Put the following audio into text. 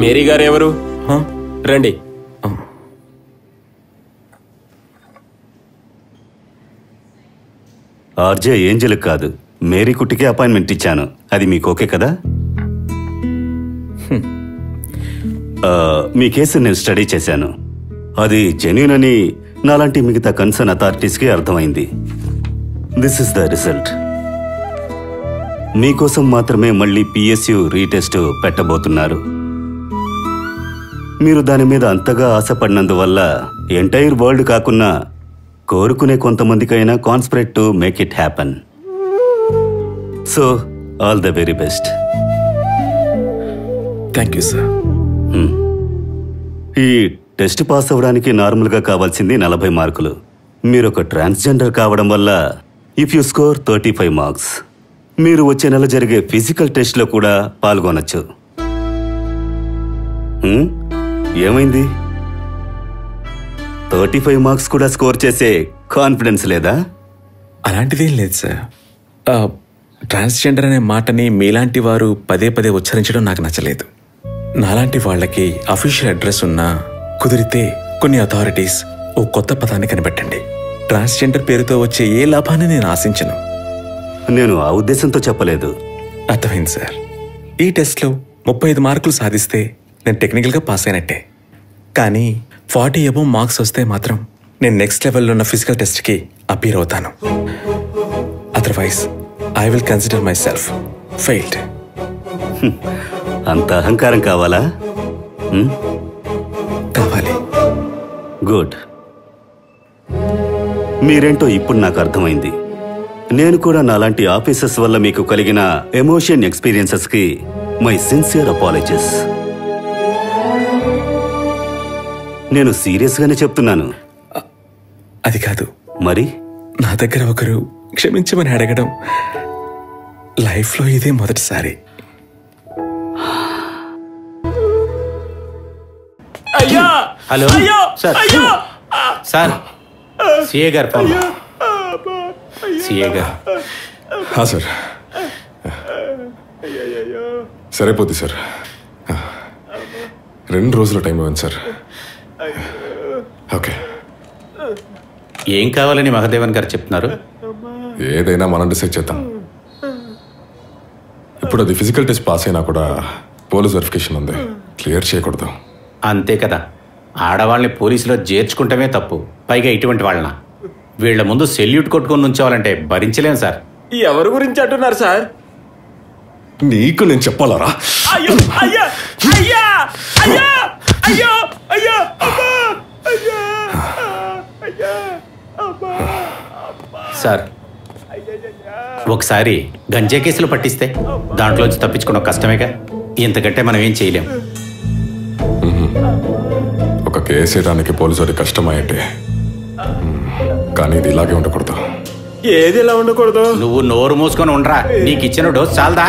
Mary గారు ఎవరు? రండి. ఆర్జే ఏంజెల్ కాదు, మేరీ కుట్టికే అపాయింట్మెంట్ ఇచ్చాను. అది మీకు ఓకే కదా? మీ కేసు నేను స్టడీ చేశాను. అది జెన్యూన్ అని నాలాంటి మిగతా కన్సర్న్ అథారిటీస్కి అర్థమైంది. This is the result. మీకోసం మాత్రమే మళ్ళీ పిఎస్యు రీటెస్ట్ పెట్టబోతున్నారు. మీరు దాని మీద అంతగా ఆశపడినందువల్ల ఎంటైర్ వరల్డ్ కాకున్నా కోరుకునే కొంతమందికైనా conspire to make it happen. So all the very best. Thank you sir. ఈ టెస్ట్ పాస్ అవ్వడానికి నార్మల్గా కావాల్సింది 40 మార్కులు. మీరు ఒక ట్రాన్స్జెండర్ కావడం వల్ల ఇఫ్ యూ స్కోర్ 35 మార్క్స్, మీరు వచ్చే నెల జరిగే ఫిజికల్ టెస్ట్లో కూడా పాల్గొనొచ్చు. ఏమైంది? 35 మార్క్స్ కూడా స్కోర్ చేసే కాన్ఫిడెన్స్ లేదా? అలాంటిదేం లేదు సార్. ట్రాన్స్జెండర్ అనే మాటని మీలాంటి వారు పదే పదే ఉచ్చరించడం నాకు నచ్చలేదు. నాలాంటి వాళ్ళకి అఫీషియల్ అడ్రస్ ఉన్నా కుదిరితే కొన్ని అథారిటీస్ ఓ కొత్త పదాన్ని కనిపెట్టండి. ట్రాన్స్జెండర్ పేరుతో వచ్చే ఏ లాభాన్ని నేను ఆశించను. నేను ఆ ఉద్దేశంతో చెప్పలేదు. అర్థమైంది సార్. ఈ టెస్ట్లో 35 మార్కులు సాధిస్తే నేను టెక్నికల్గా పాస్ అయినట్టే. కానీ 40 అబోవ్ మార్క్స్ వస్తే మాత్రం నేను నెక్స్ట్ లెవెల్లో ఉన్న ఫిజికల్ టెస్ట్కి అపీర్ అవుతాను. Otherwise I will consider my self failed. అంత అహంకారం కావాలా? కావాలి. గుడ్. మీరేంటో ఇప్పుడు నాకు అర్థమైంది. నేను కూడా నాలాంటి ఆఫీసర్స్ వల్ల మీకు కలిగిన ఎమోషన్ ఎక్స్పీరియన్సెస్కి మై సిన్సియర్ అపాలజీస్. నేను సీరియస్గానే చెప్తున్నాను. అది కాదు. మరి నా దగ్గర ఒకరు క్షమించమని అడగడం లైఫ్లో ఇదే మొదటిసారి. Hello sir. సార్ సిఏ గారు ఫోన్. సిఏ గారు. సార్ సరిపోద్ది సార్. 2 రోజుల టైం ఇవ్వండి సార్. ఓకే. ఏం కావాలని మహదేవన్ గారు చెప్తున్నారు? ఏదైనా మనం డిసైడ్ చేద్దాం. ఇప్పుడు అది ఫిజికల్ టెస్ట్ పాస్ అయినా కూడా పోలీస్ వెరిఫికేషన్ ఉంది, క్లియర్ చేయకూడదు. అంతే కదా. ఆడవాళ్ళని పోలీసులో చేర్చుకుంటమే తప్పు, పైగా ఇటువంటి వాళ్ళన. వీళ్ల ముందు సెల్యూట్ కొట్టుకొని ఉంచవాలంటే భరించలేం సార్. ఎవరి గురించి అంటున్నారు సార్? నీకు నేను చెప్పాలరా? సార్ ఒకసారి గంజా కేసులు పట్టిస్తే దాంట్లోంచి తప్పించుకోవడం కష్టమేగా. ఇంతకంటే మనం ఏం చేయలేం. ఒక కేసు వేయడానికి పోలీసు వారికి కష్టమయ్యంటే, కానీ ఇది ఇలాగే ఉండకూడదు. ఏది ఇలా ఉండకూడదు? నువ్వు నోరు మూసుకొని ఉండరా. నీకు ఇచ్చిన డోస్ చాలదా?